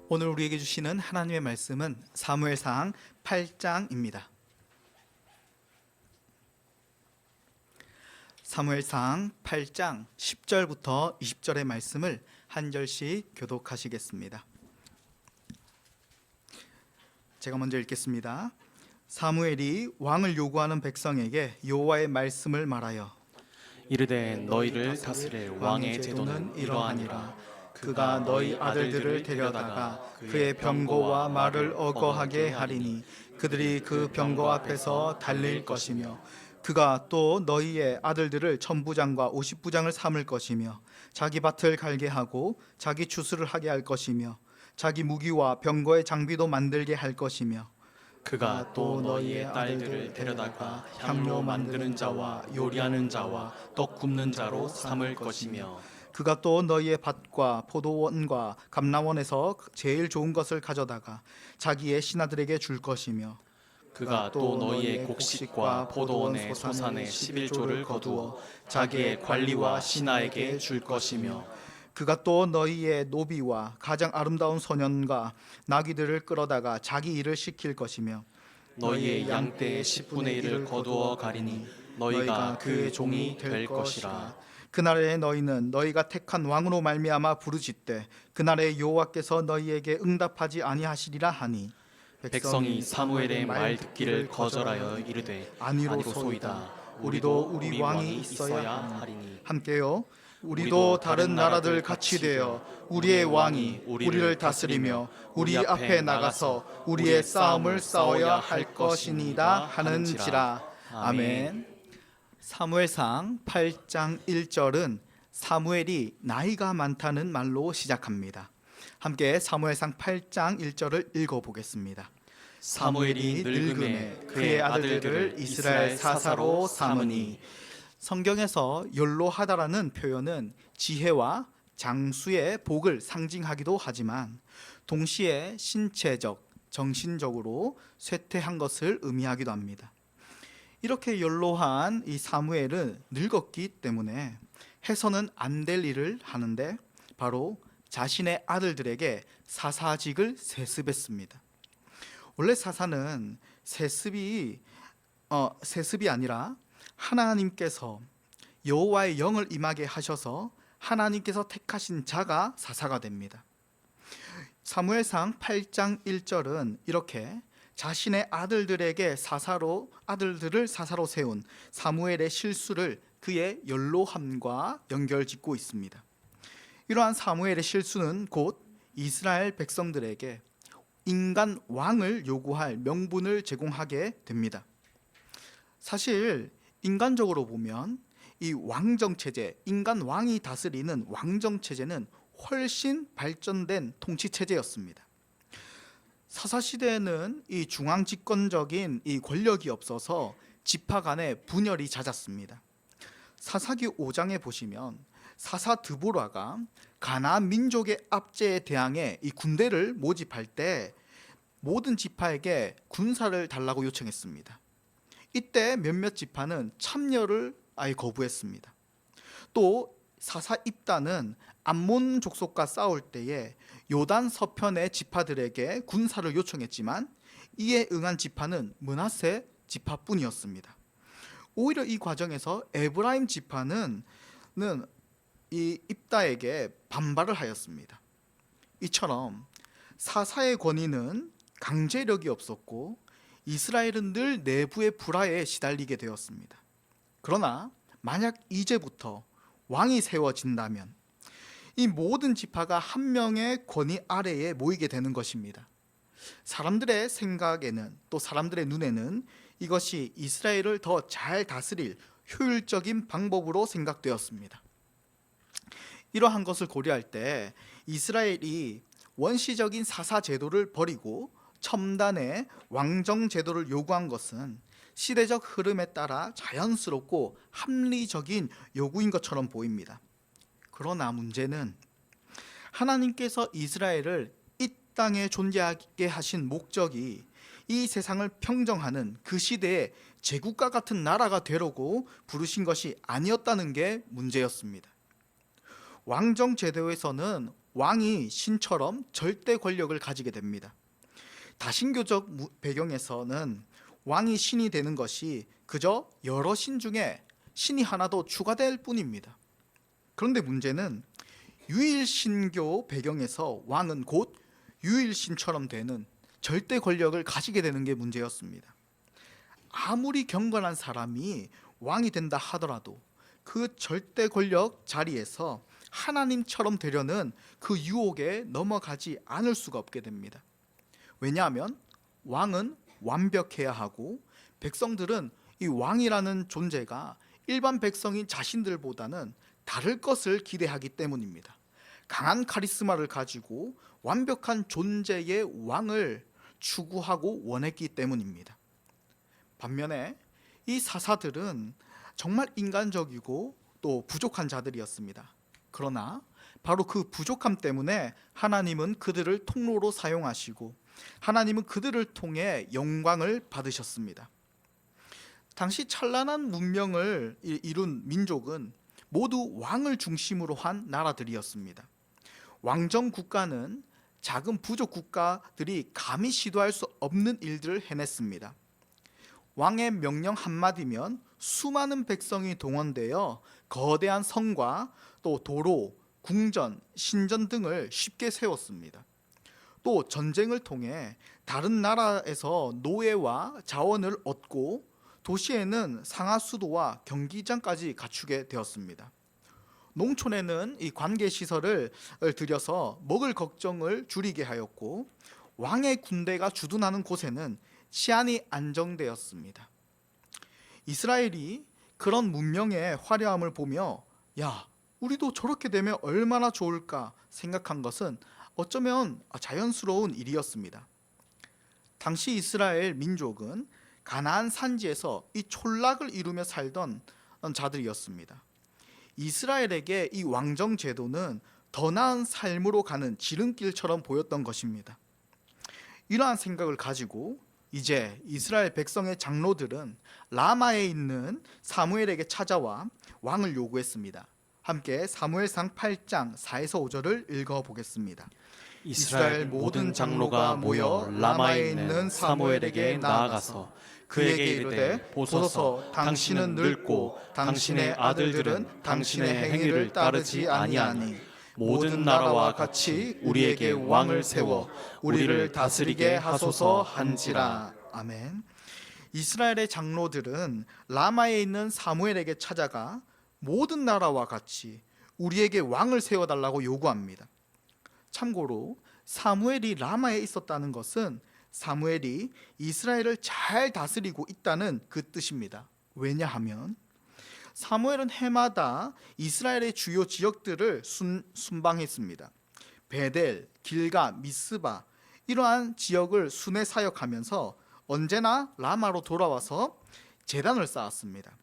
오늘 우리에게 주시는 하나님의 말씀은 사무엘상 8장입니다. 사무엘상 8장 10절부터 20절의 말씀을 한 절씩 교독하시겠습니다. 제가 먼저 읽겠습니다. 사무엘이 왕을 요구하는 백성에게 여호와의 말씀을 말하여 이르되 너희를 다스릴 왕의 제도는 이러하니라. 그가 너희 아들들을 데려다가 그의 병거와 말을 어거하게 하리니 그들이 그 병거 앞에서 달릴 것이며 그가 또 너희의 아들들을 천부장과 50부장을 삼을 것이며 자기 밭을 갈게 하고 자기 추수를 하게 할 것이며 자기 무기와 병거의 장비도 만들게 할 것이며 그가 또 너희의 딸들을 데려다가 향료 만드는 자와 요리하는 자와 떡 굽는 자로 삼을 것이며 그가 또 너희의 밭과 포도원과 감람원에서 제일 좋은 것을 가져다가 자기의 신하들에게 줄 것이며 그가 또 너희의 곡식과 포도원의 소산의 11조를 거두어 자기의 관리와 신하에게 줄 것이며 그가 또 너희의 노비와 가장 아름다운 소년과 나귀들을 끌어다가 자기 일을 시킬 것이며 너희의 양떼의 10분의 1을 거두어 가리니 너희가 그의 종이 될 것이라. 그날에 너희는 너희가 택한 왕으로 말미암아 부르짖되 그날에 여호와께서 너희에게 응답하지 아니하시리라 하니 백성이 사무엘의 말 듣기를 거절하여 이르되 아니로소이다. 우리도 우리 왕이 있어야 하리니 함께요. 우리도 다른 나라들 같이 되어 우리의 왕이 우리를 다스리며 우리 앞에 나가서 우리의 싸움을 싸워야 할 것이니이다 하는지라. 아멘. 사무엘상 8장 1절은 사무엘이 나이가 많다는 말로 시작합니다. 함께 사무엘상 8장 1절을 읽어보겠습니다. 사무엘이 늙음에 그의 아들들을 이스라엘 사사로 삼으니. 성경에서 연로하다라는 표현은 지혜와 장수의 복을 상징하기도 하지만 동시에 신체적, 정신적으로 쇠퇴한 것을 의미하기도 합니다. 이렇게 연로한 이 사무엘은 늙었기 때문에 해서는 안 될 일을 하는데 바로 자신의 아들들에게 사사직을 세습했습니다. 원래 사사는 세습이 아니라 하나님께서 여호와의 영을 임하게 하셔서 하나님께서 택하신 자가 사사가 됩니다. 사무엘상 8장 1절은 이렇게 자신의 아들들에게 아들들을 사사로 세운 사무엘의 실수를 그의 연로함과 연결짓고 있습니다. 이러한 사무엘의 실수는 곧 이스라엘 백성들에게 인간 왕을 요구할 명분을 제공하게 됩니다. 사실 인간적으로 보면 이 왕정 체제, 인간 왕이 다스리는 왕정 체제는 훨씬 발전된 통치 체제였습니다. 사사 시대에는 이 중앙 집권적인 이 권력이 없어서 지파 간의 분열이 잦았습니다. 사사기 5장에 보시면 사사 드보라가 가나안 민족의 압제에 대항해 이 군대를 모집할 때 모든 지파에게 군사를 달라고 요청했습니다. 이때 몇몇 지파는 참여를 아예 거부했습니다. 또 사사 입단은 암몬 족속과 싸울 때에 요단 서편의 지파들에게 군사를 요청했지만 이에 응한 지파는 므낫세 지파뿐이었습니다. 오히려 이 과정에서 에브라임 지파는 이 입다에게 반발을 하였습니다. 이처럼 사사의 권위는 강제력이 없었고 이스라엘은 늘 내부의 불화에 시달리게 되었습니다. 그러나 만약 이제부터 왕이 세워진다면 이 모든 지파가 한 명의 권위 아래에 모이게 되는 것입니다. 사람들의 생각에는 또 사람들의 눈에는 이것이 이스라엘을 더 잘 다스릴 효율적인 방법으로 생각되었습니다. 이러한 것을 고려할 때 이스라엘이 원시적인 사사 제도를 버리고 첨단의 왕정 제도를 요구한 것은 시대적 흐름에 따라 자연스럽고 합리적인 요구인 것처럼 보입니다. 그러나 문제는 하나님께서 이스라엘을 이 땅에 존재하게 하신 목적이 이 세상을 평정하는 그 시대에 제국과 같은 나라가 되려고 부르신 것이 아니었다는 게 문제였습니다. 왕정 제도에서는 왕이 신처럼 절대 권력을 가지게 됩니다. 다신교적 배경에서는 왕이 신이 되는 것이 그저 여러 신 중에 신이 하나 더 추가될 뿐입니다. 그런데 문제는 유일신교 배경에서 왕은 곧 유일신처럼 되는 절대 권력을 가지게 되는 게 문제였습니다. 아무리 경건한 사람이 왕이 된다 하더라도 그 절대 권력 자리에서 하나님처럼 되려는 그 유혹에 넘어가지 않을 수가 없게 됩니다. 왜냐하면 왕은 완벽해야 하고 백성들은 이 왕이라는 존재가 일반 백성인 자신들보다는 다를 것을 기대하기 때문입니다. 강한 카리스마를 가지고 완벽한 존재의 왕을 추구하고 원했기 때문입니다. 반면에 이 사사들은 정말 인간적이고 또 부족한 자들이었습니다. 그러나 바로 그 부족함 때문에 하나님은 그들을 통로로 사용하시고 하나님은 그들을 통해 영광을 받으셨습니다. 당시 찬란한 문명을 이룬 민족은 모두 왕을 중심으로 한 나라들이었습니다. 왕정 국가는 작은 부족 국가들이 감히 시도할 수 없는 일들을 해냈습니다. 왕의 명령 한마디면 수많은 백성이 동원되어 거대한 성과 또 도로, 궁전, 신전 등을 쉽게 세웠습니다. 또 전쟁을 통해 다른 나라에서 노예와 자원을 얻고 도시에는 상하수도와 경기장까지 갖추게 되었습니다. 농촌에는 이 관계시설을 들여서 먹을 걱정을 줄이게 하였고 왕의 군대가 주둔하는 곳에는 치안이 안정되었습니다. 이스라엘이 그런 문명의 화려함을 보며 야, 우리도 저렇게 되면 얼마나 좋을까 생각한 것은 어쩌면 자연스러운 일이었습니다. 당시 이스라엘 민족은 가나안 산지에서 이 촌락을 이루며 살던 자들이었습니다. 이스라엘에게 이 왕정 제도는 더 나은 삶으로 가는 지름길처럼 보였던 것입니다. 이러한 생각을 가지고 이제 이스라엘 백성의 장로들은 라마에 있는 사무엘에게 찾아와 왕을 요구했습니다. 함께 사무엘상 8장 4에서 5절을 읽어보겠습니다. 이스라엘 모든 장로가 모여 라마에 있는 사무엘에게 나아가서 그에게 이르되 보소서 당신은 늙고 당신의 아들들은 당신의 행위를 따르지 아니하니 모든 나라와 같이 우리에게 왕을 세워 우리를 다스리게 하소서 한지라. 아멘. 이스라엘의 장로들은 라마에 있는 사무엘에게 찾아가 모든 나라와 같이 우리에게 왕을 세워달라고 요구합니다. 참고로 사무엘이 라마에 있었다는 것은 사무엘이 이스라엘을 잘 다스리고 있다는 그 뜻입니다. 왜냐하면 사무엘은 해마다 이스라엘의 주요 지역들을 순방했습니다. 베델, 길가, 미스바 이러한 지역을 순회 사역하면서 언제나 라마로 돌아와서 제단을 쌓았습니다.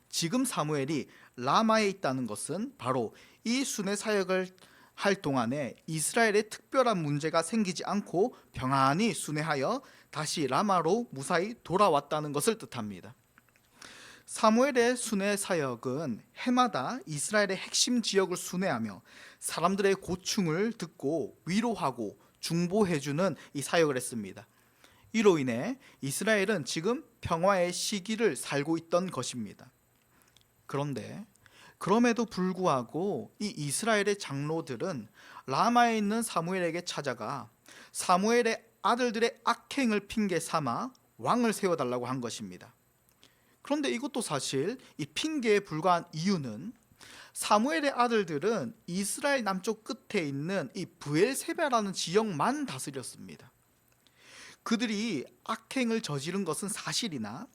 지금 사무엘이 라마에 있다는 것은 바로 이 순회 사역을 할 동안에 이스라엘에 특별한 문제가 생기지 않고 평안히 순회하여 다시 라마로 무사히 돌아왔다는 것을 뜻합니다. 사무엘의 순회 사역은 해마다 이스라엘의 핵심 지역을 순회하며 사람들의 고충을 듣고 위로하고 중보해주는 이 사역을 했습니다. 이로 인해 이스라엘은 지금 평화의 시기를 살고 있던 것입니다. 그런데 그럼에도 불구하고 이 이스라엘의 장로들은 라마에 있는 사무엘에게 찾아가 사무엘의 아들들의 악행을 핑계 삼아 왕을 세워달라고 한 것입니다. 그런데 이것도 사실 이 핑계에 불과한 이유는 사무엘의 아들들은 이스라엘 남쪽 끝에 있는 이 브엘세바라는 지역만 다스렸습니다. 그들이 악행을 저지른 것은 사실이나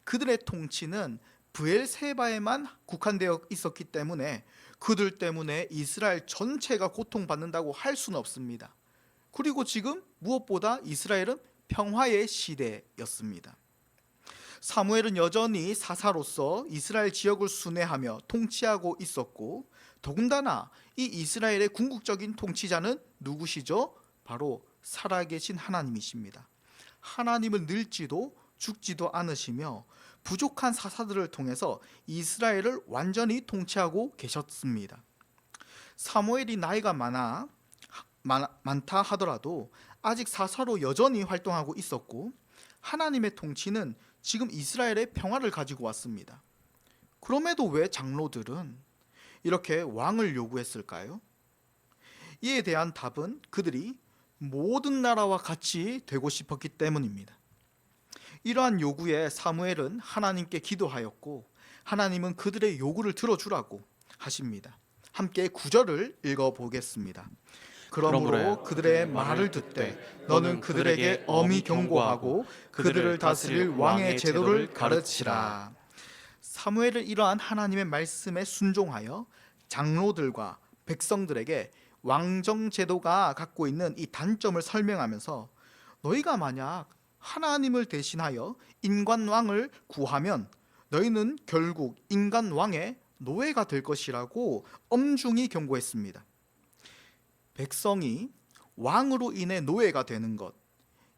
그들의 통치는 브엘세바에만 국한되어 있었기 때문에 그들 때문에 이스라엘 전체가 고통받는다고 할 수는 없습니다. 그리고 지금 무엇보다 이스라엘은 평화의 시대였습니다. 사무엘은 여전히 사사로서 이스라엘 지역을 순회하며 통치하고 있었고 더군다나 이 이스라엘의 궁극적인 통치자는 누구시죠? 바로 살아계신 하나님이십니다. 하나님은 늙지도 죽지도 않으시며 부족한 사사들을 통해서 이스라엘을 완전히 통치하고 계셨습니다. 사무엘이 나이가 많다 하더라도 아직 사사로 여전히 활동하고 있었고 하나님의 통치는 지금 이스라엘의 평화를 가지고 왔습니다. 그럼에도 왜 장로들은 이렇게 왕을 요구했을까요? 이에 대한 답은 그들이 모든 나라와 같이 되고 싶었기 때문입니다. 이러한 요구에 사무엘은 하나님께 기도하였고 하나님은 그들의 요구를 들어주라고 하십니다. 함께 9절을 읽어보겠습니다. 그러므로 그들의 말을 듣되 너는 그들에게 엄히 경고하고 그들을 다스릴 왕의 제도를 가르치라. 사무엘은 이러한 하나님의 말씀에 순종하여 장로들과 백성들에게 왕정 제도가 갖고 있는 이 단점을 설명하면서 너희가 만약 하나님을 대신하여 인간 왕을 구하면 너희는 결국 인간 왕의 노예가 될 것이라고 엄중히 경고했습니다. 백성이 왕으로 인해 노예가 되는 것,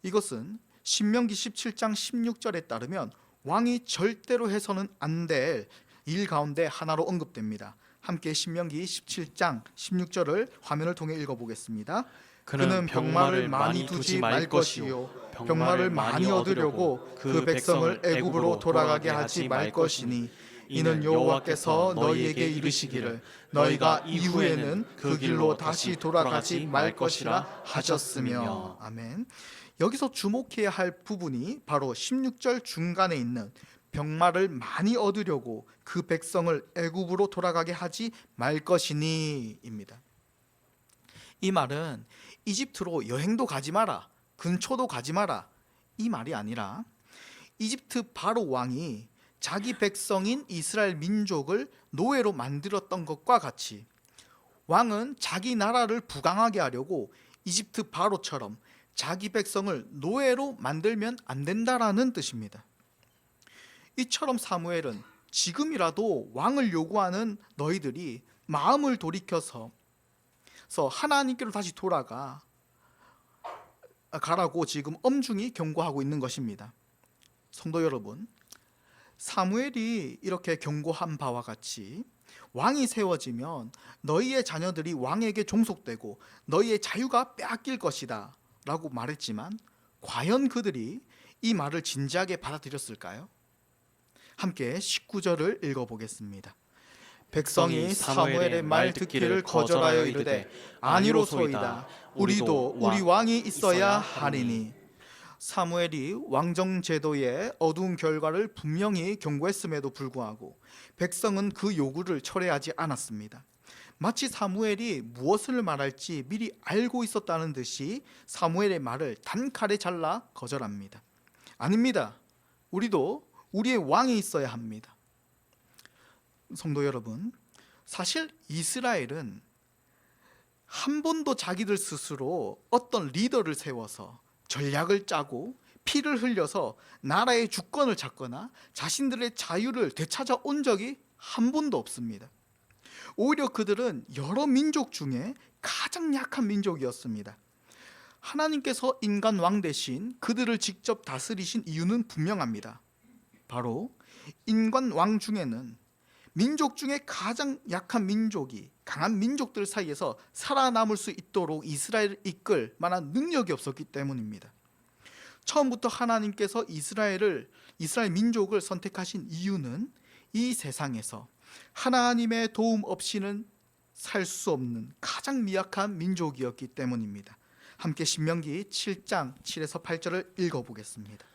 이것은 신명기 17장 16절에 따르면 왕이 절대로 해서는 안 될 일 가운데 하나로 언급됩니다. 함께 신명기 17장 16절을 화면을 통해 읽어보겠습니다. 그는 병마를 많이 두지 말 것이요 병마를 많이 얻으려고 그 백성을 애굽으로 돌아가게 하지 말 것이니 이는 여호와께서 너희에게 이르시기를 너희가 이후에는 그 길로 다시 돌아가지 말 것이라 하셨으며. 아멘. 여기서 주목해야 할 부분이 바로 16절 중간에 있는 병마를 많이 얻으려고 그 백성을 애굽으로 돌아가게 하지 말 것이니입니다. 이 말은 이집트로 여행도 가지 마라, 근초도 가지 마라, 이 말이 아니라 이집트 바로 왕이 자기 백성인 이스라엘 민족을 노예로 만들었던 것과 같이 왕은 자기 나라를 부강하게 하려고 이집트 바로처럼 자기 백성을 노예로 만들면 안 된다라는 뜻입니다. 이처럼 사무엘은 지금이라도 왕을 요구하는 너희들이 마음을 돌이켜서 하나님께로 다시 가라고 지금 엄중히 경고하고 있는 것입니다. 성도 여러분, 사무엘이 이렇게 경고한 바와 같이 왕이 세워지면 너희의 자녀들이 왕에게 종속되고 너희의 자유가 빼앗길 것이다 라고 말했지만 과연 그들이 이 말을 진지하게 받아들였을까요? 함께 19절을 읽어보겠습니다. 백성이 사무엘의 말 듣기를 거절하여 이르되 아니로소이다. 우리도 우리 왕이 있어야 하리니. 사무엘이 왕정 제도의 어두운 결과를 분명히 경고했음에도 불구하고 백성은 그 요구를 철회하지 않았습니다. 마치 사무엘이 무엇을 말할지 미리 알고 있었다는 듯이 사무엘의 말을 단칼에 잘라 거절합니다. 아닙니다. 우리도 우리의 왕이 있어야 합니다. 성도 여러분, 사실 이스라엘은 한 번도 자기들 스스로 어떤 리더를 세워서 전략을 짜고 피를 흘려서 나라의 주권을 잡거나 자신들의 자유를 되찾아 온 적이 한 번도 없습니다. 오히려 그들은 여러 민족 중에 가장 약한 민족이었습니다. 하나님께서 인간 왕 대신 그들을 직접 다스리신 이유는 분명합니다. 바로 인간 왕 중에는 민족 중에 가장 약한 민족이 강한 민족들 사이에서 살아남을 수 있도록 이스라엘을 이끌 만한 능력이 없었기 때문입니다. 처음부터 하나님께서 이스라엘 민족을 선택하신 이유는 이 세상에서 하나님의 도움 없이는 살 수 없는 가장 미약한 민족이었기 때문입니다. 함께 신명기 7장 7에서 8절을 읽어보겠습니다.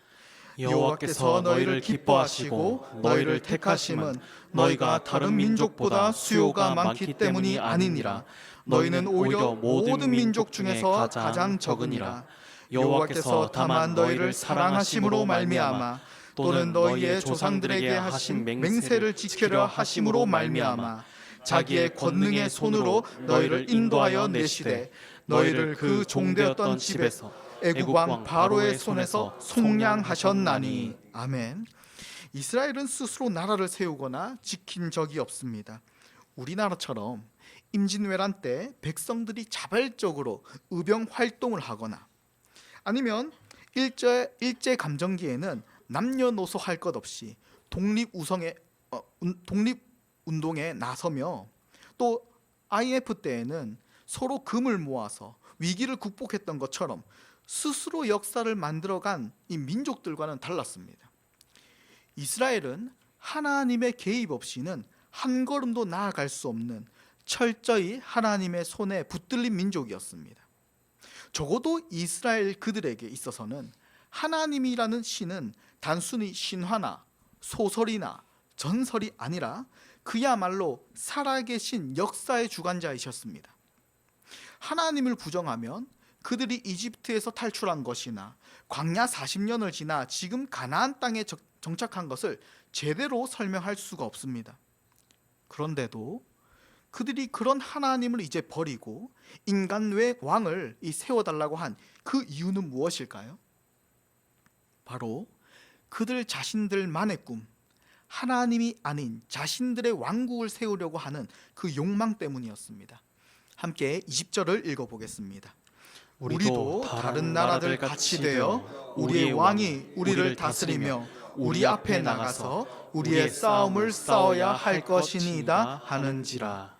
여호와께서 너희를 기뻐하시고 너희를 택하심은 너희가 다른 민족보다 수요가 많기 때문이 아니니라. 너희는 오히려 모든 민족 중에서 가장 적으니라. 여호와께서 다만 너희를 사랑하심으로 말미암아 또는 너희의 조상들에게 하신 맹세를 지키려 하심으로 말미암아 자기의 권능의 손으로 너희를 인도하여 내시되 너희를 그 종되었던 집에서 애굽 왕 바로의 손에서 속량하셨나니. 아멘. 이스라엘은 스스로 나라를 세우거나 지킨 적이 없습니다. 우리나라처럼 임진왜란 때 백성들이 자발적으로 의병 활동을 하거나 아니면 일제 감정기에는 남녀노소 할 것 없이 독립운동에 나서며 또 IMF 때에는 서로 금을 모아서 위기를 극복했던 것처럼 스스로 역사를 만들어간 이 민족들과는 달랐습니다. 이스라엘은 하나님의 개입 없이는 한 걸음도 나아갈 수 없는 철저히 하나님의 손에 붙들린 민족이었습니다. 적어도 이스라엘 그들에게 있어서는 하나님이라는 신은 단순히 신화나 소설이나 전설이 아니라 그야말로 살아계신 역사의 주관자이셨습니다. 하나님을 부정하면 그들이 이집트에서 탈출한 것이나 광야 40년을 지나 지금 가나안 땅에 정착한 것을 제대로 설명할 수가 없습니다. 그런데도 그들이 그런 하나님을 이제 버리고 인간 외 왕을 세워달라고 한 그 이유는 무엇일까요? 바로 그들 자신들만의 꿈, 하나님이 아닌 자신들의 왕국을 세우려고 하는 그 욕망 때문이었습니다. 함께 20절을 읽어보겠습니다. 우리도 다른 나라들 같이 되어 우리의 왕이 우리를 다스리며 우리 앞에 나가서 우리의 싸움을 싸워야 할 것이니이다 하는지라.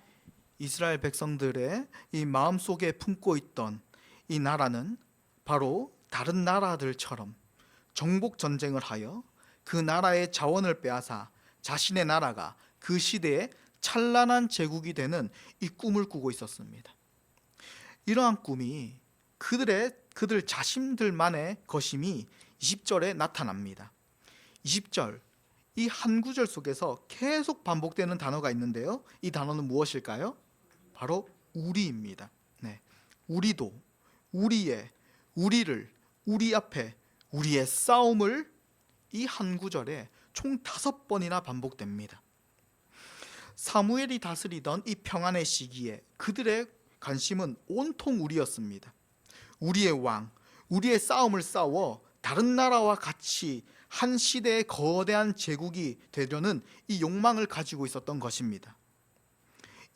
이스라엘 백성들의 이 마음속에 품고 있던 이 나라는 바로 다른 나라들처럼 정복 전쟁을 하여 그 나라의 자원을 빼앗아 자신의 나라가 그 시대에 찬란한 제국이 되는 이 꿈을 꾸고 있었습니다. 이러한 꿈이 그들 자신들만의 것임이 20절에 나타납니다. 20절, 이 한 구절 속에서 계속 반복되는 단어가 있는데요. 이 단어는 무엇일까요? 바로 우리입니다. 네. 우리도, 우리의, 우리를, 우리 앞에, 우리의 싸움을 이 한 구절에 총 5번이나 반복됩니다. 사무엘이 다스리던 이 평안의 시기에 그들의 관심은 온통 우리였습니다. 우리의 왕, 우리의 싸움을 싸워 다른 나라와 같이 한 시대의 거대한 제국이 되려는 이 욕망을 가지고 있었던 것입니다.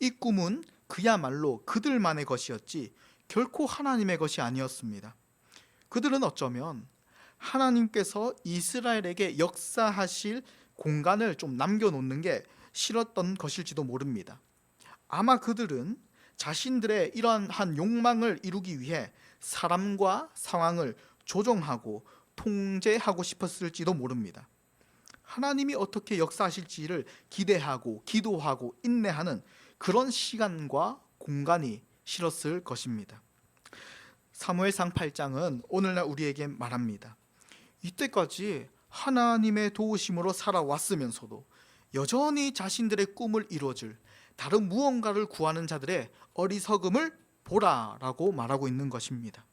이 꿈은 그야말로 그들만의 것이었지 결코 하나님의 것이 아니었습니다. 그들은 어쩌면 하나님께서 이스라엘에게 역사하실 공간을 좀 남겨놓는 게 싫었던 것일지도 모릅니다. 아마 그들은 자신들의 이러한 욕망을 이루기 위해 사람과 상황을 조종하고 통제하고 싶었을지도 모릅니다. 하나님이 어떻게 역사하실지를 기대하고 기도하고 인내하는 그런 시간과 공간이 싫었을 것입니다. 사무엘상 8장은 오늘날 우리에게 말합니다. 이때까지 하나님의 도우심으로 살아왔으면서도 여전히 자신들의 꿈을 이루어줄 다른 무언가를 구하는 자들의 어리석음을 보라라고 말하고 있는 것입니다.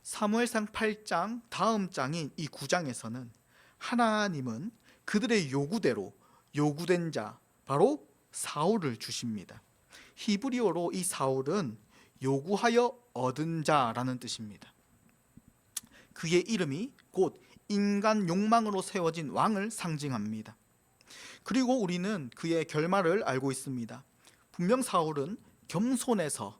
사무엘상 8장 다음 장인 이 9장에서는 하나님은 그들의 요구대로 요구된 자 바로 사울을 주십니다. 히브리어로 이 사울은 요구하여 얻은 자라는 뜻입니다. 그의 이름이 곧 인간 욕망으로 세워진 왕을 상징합니다. 그리고 우리는 그의 결말을 알고 있습니다. 분명 사울은 겸손해서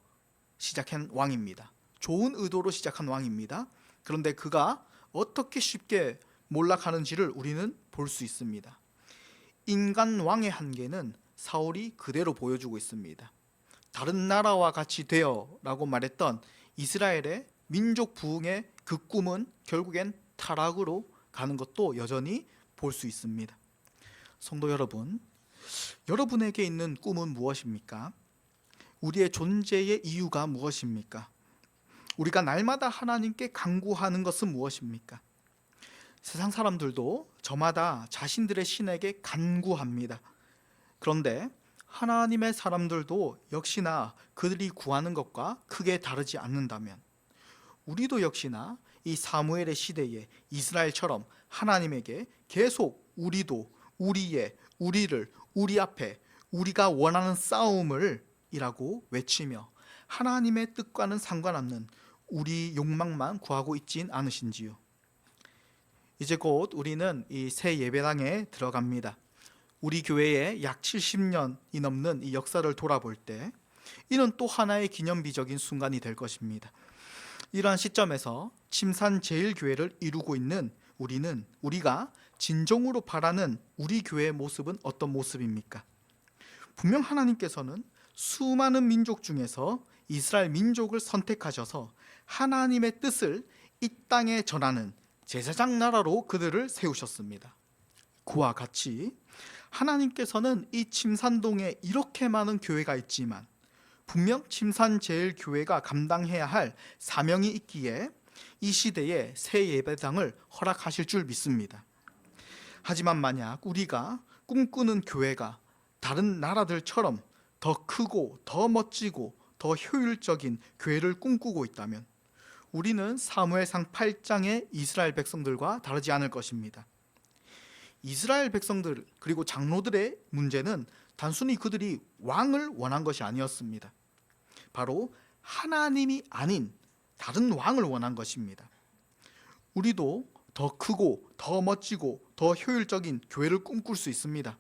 시작한 왕입니다. 좋은 의도로 시작한 왕입니다. 그런데 그가 어떻게 쉽게 몰락하는지를 우리는 볼 수 있습니다. 인간 왕의 한계는 사울이 그대로 보여주고 있습니다. 다른 나라와 같이 되어라고 말했던 이스라엘의 민족 부흥의 그 꿈은 결국엔 타락으로 가는 것도 여전히 볼 수 있습니다. 성도 여러분, 여러분에게 있는 꿈은 무엇입니까? 우리의 존재의 이유가 무엇입니까? 우리가 날마다 하나님께 간구하는 것은 무엇입니까? 세상 사람들도 저마다 자신들의 신에게 간구합니다. 그런데 하나님의 사람들도 역시나 그들이 구하는 것과 크게 다르지 않는다면 우리도 역시나 이 사무엘의 시대에 이스라엘처럼 하나님에게 계속 우리도 우리의 우리를 우리 앞에 우리가 원하는 싸움을 이라고 외치며 하나님의 뜻과는 상관없는 우리 욕망만 구하고 있진 않으신지요? 이제 곧 우리는 이 새 예배당에 들어갑니다. 우리 교회에 약 70년이 넘는 이 역사를 돌아볼 때 이는 또 하나의 기념비적인 순간이 될 것입니다. 이러한 시점에서 침산 제일교회를 이루고 있는 우리가 진정으로 바라는 우리 교회의 모습은 어떤 모습입니까? 분명 하나님께서는 수많은 민족 중에서 이스라엘 민족을 선택하셔서 하나님의 뜻을 이 땅에 전하는 제사장 나라로 그들을 세우셨습니다. 그와 같이 하나님께서는 이 침산동에 이렇게 많은 교회가 있지만 분명 침산제일교회가 감당해야 할 사명이 있기에 이 시대에 새 예배당을 허락하실 줄 믿습니다. 하지만 만약 우리가 꿈꾸는 교회가 다른 나라들처럼 더 크고 더 멋지고 더 효율적인 교회를 꿈꾸고 있다면 우리는 사무엘상 8장의 이스라엘 백성들과 다르지 않을 것입니다. 이스라엘 백성들 그리고 장로들의 문제는 단순히 그들이 왕을 원한 것이 아니었습니다. 바로 하나님이 아닌 다른 왕을 원한 것입니다. 우리도 더 크고 더 멋지고 더 효율적인 교회를 꿈꿀 수 있습니다.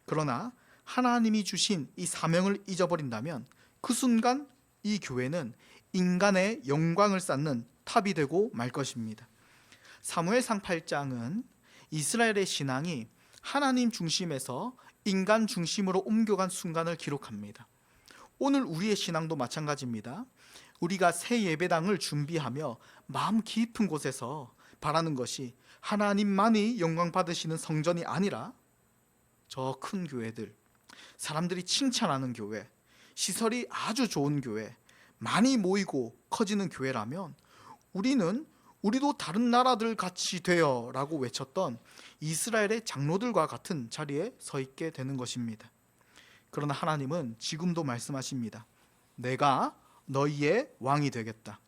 그러나 하나님이 주신 이 사명을 잊어버린다면 그 순간 이 교회는 인간의 영광을 쌓는 탑이 되고 말 것입니다. 사무엘상 8장은 이스라엘의 신앙이 하나님 중심에서 인간 중심으로 옮겨간 순간을 기록합니다. 오늘 우리의 신앙도 마찬가지입니다. 우리가 새 예배당을 준비하며 마음 깊은 곳에서 바라는 것이 하나님만이 영광 받으시는 성전이 아니라 저 큰 교회들, 사람들이 칭찬하는 교회, 시설이 아주 좋은 교회, 많이 모이고 커지는 교회라면 우리도 다른 나라들 같이 되어 라고 외쳤던 이스라엘의 장로들과 같은 자리에 서 있게 되는 것입니다. 그러나 하나님은 지금도 말씀하십니다. 내가 너희의 왕이 되겠다.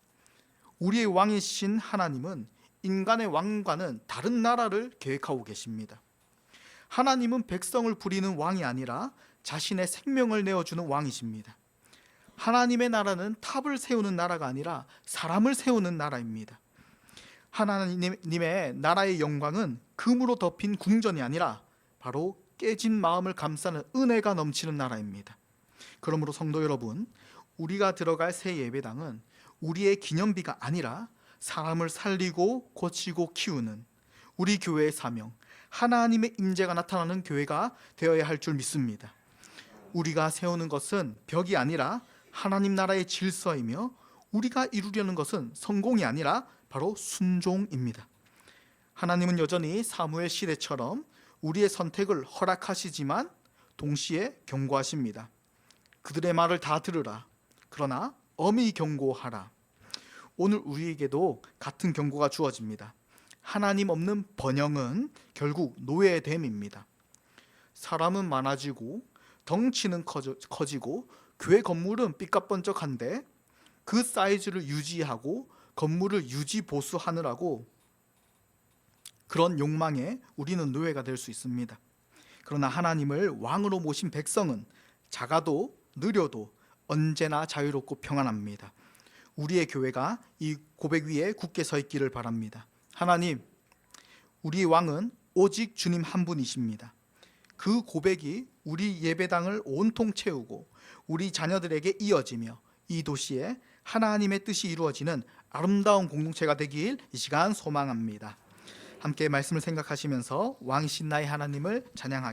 우리의 왕이신 하나님은 인간의 왕과는 다른 나라를 계획하고 계십니다. 하나님은 백성을 부리는 왕이 아니라 자신의 생명을 내어주는 왕이십니다. 하나님의 나라는 탑을 세우는 나라가 아니라 사람을 세우는 나라입니다. 하나님의 나라의 영광은 금으로 덮인 궁전이 아니라 바로 깨진 마음을 감싸는 은혜가 넘치는 나라입니다. 그러므로 성도 여러분, 우리가 들어갈 새 예배당은 우리의 기념비가 아니라 사람을 살리고 고치고 키우는 우리 교회의 사명, 하나님의 임재가 나타나는 교회가 되어야 할 줄 믿습니다. 우리가 세우는 것은 벽이 아니라 하나님 나라의 질서이며 우리가 이루려는 것은 성공이 아니라 바로 순종입니다. 하나님은 여전히 사무엘 시대처럼 우리의 선택을 허락하시지만 동시에 경고하십니다. 그들의 말을 다 들으라. 그러나 엄히 경고하라. 오늘 우리에게도 같은 경고가 주어집니다. 하나님 없는 번영은 결국 노예됨입니다. 사람은 많아지고 덩치는 커지고 교회 건물은 삐까번쩍한데 그 사이즈를 유지하고 건물을 유지 보수하느라고 그런 욕망에 우리는 노예가 될 수 있습니다. 그러나 하나님을 왕으로 모신 백성은 작아도 느려도 언제나 자유롭고 평안합니다. 우리의 교회가 이 고백 위에 굳게 서 있기를 바랍니다. 하나님, 우리 왕은 오직 주님 한 분이십니다. 그 고백이 우리 예배당을 온통 채우고 우리 자녀들에게 이어지며 이 도시에 하나님의 뜻이 이루어지는 아름다운 공동체가 되길 이 시간 소망합니다. 함께 말씀을 생각하시면서 왕이신 나의 하나님을 찬양하겠습니다.